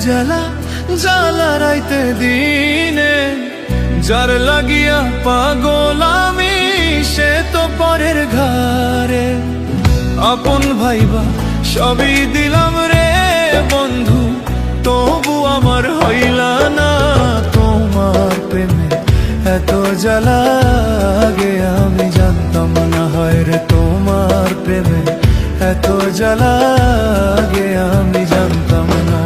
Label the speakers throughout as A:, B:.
A: জ্বালা জ্বালা রাইতে দিনে, যার লাগিয়া পাগল আমি সে তো পরের ঘরে। আপন ভাইবা সবই দিলাম রে বন্ধু, তবু আমার হইলা না তোমার প্রেমে এত জ্বালা। আগে আমি জানতাম না হয় রে তোমার প্রেমে এত জ্বালা, আগে আমি জানতাম না।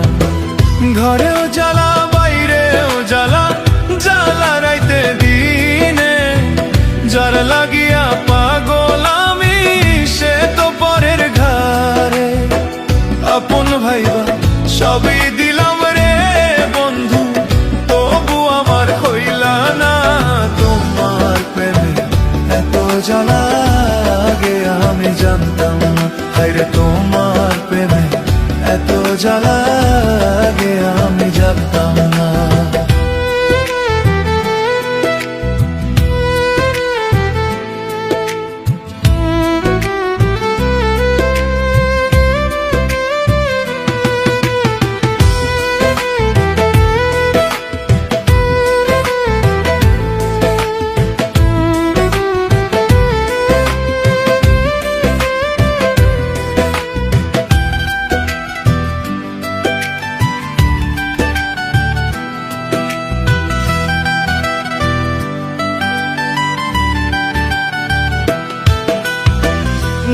A: ঘরেও জ্বালা বাইরেও জ্বালা, জ্বালা রাইতে দিনে, যার লাগিয়া পাগল আমি সে তো পরের ঘরে। আপন ভাইবা সবই দিলাম রে বন্ধু, তবু আমার হইলা না তোমার প্রেমে এত জ্বালা। আগে আমি জানতাম না হায়রে তোমার প্রেমে এত জ্বালা, আগে আমি জানতাম না।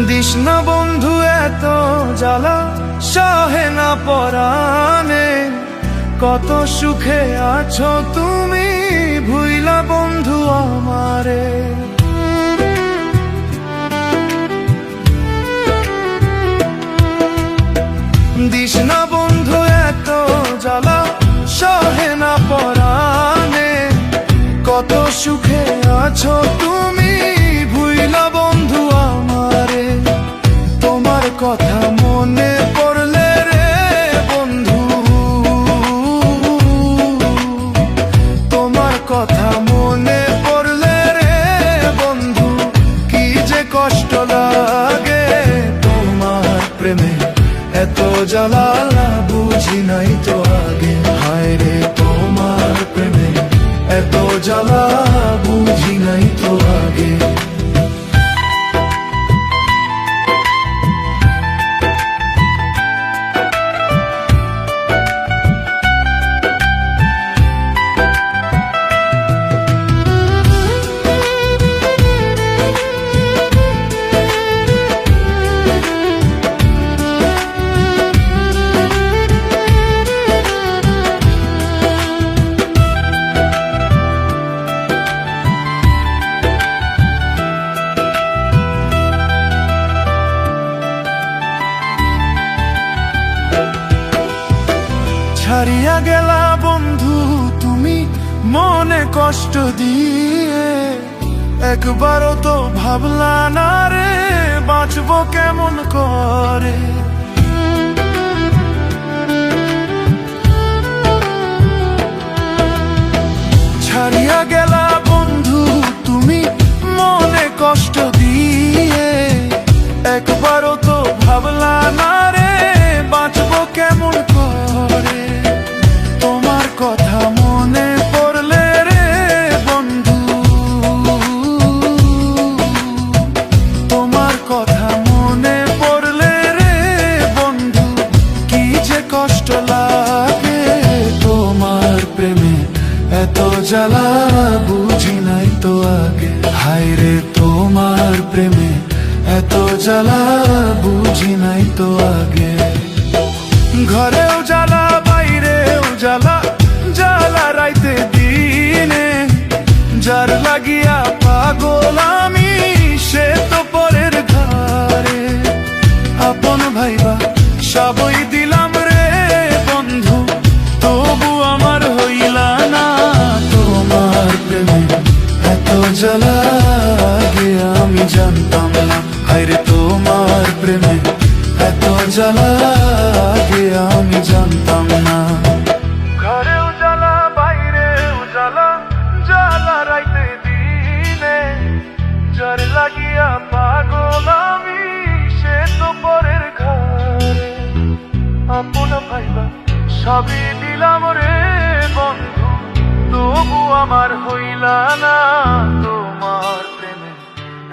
A: দিস না বন্ধু এত জ্বালা, সহে না পরাণে, কত সুখে আছো তুমি ভুইলা বন্ধু আমারে। দিস না বন্ধু এত জ্বালা, সহে না পরাণে, কত সুখে আছো তুমি ভুইলা বন্ধু আমারে। তোমার কথা মনে পড়লে রে বন্ধু, তোমার কথা মনে পড়লে রে বন্ধু, কি যে কষ্ট লাগে তোমার প্রেমে এত জ্বালা। বুঝি নাই তো আগে হায় রে তোমার প্রেমে এত জ্বালা, বুঝি নাই তো আগে। ছাড়িয়া গেলা বন্ধু তুমি মনে কষ্ট দিয়ে, একবারও তো ভাবলা না রে বাঁচবো কেমন করে। ছাড়িয়া গেলা বন্ধু তুমি মনে কষ্ট দিয়ে, একবারও তো ভাবলা না রে বাঁচবো কেমন করে। তোমার কথা মনে পড়লে রে বন্ধু, তোমার কথা মনে পড়লে রে বন্ধু, কি যে কষ্ট লাগে তোমার প্রেমে এত জ্বালা। বুঝি নাই তো আগে হায় রে তোমার প্রেমে এত জ্বালা, বুঝি নাই তো আগে। ঘরেও জ্বালা বাইরেও জ্বালা, জ্বালা রাইতে দিনে, যার লাগিয়া পাগল আমি সে তো পরের ঘরে। আপন ভাইবা সবই দিলাম রে বন্ধু, তবু আমার হইলা না তোমার প্রেমে এত জ্বালা। আগে আমি জানতাম না হায়রে তোমার প্রেমে এত জ্বালা, আগে আমি জানতাম না। ঘরেও জ্বালা বাইরেও জ্বালা, জ্বালা রাইতে দিনে, যার লাগিয়া পাগল আমি সে তো পরের ঘরে। আপন ভাইবা সবই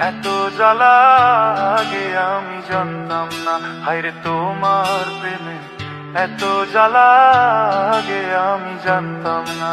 A: এত জ্বালা আগে আমি জানতাম না, হায়রে তোমার প্রেমে এত জ্বালা আগে আমি জানতাম না।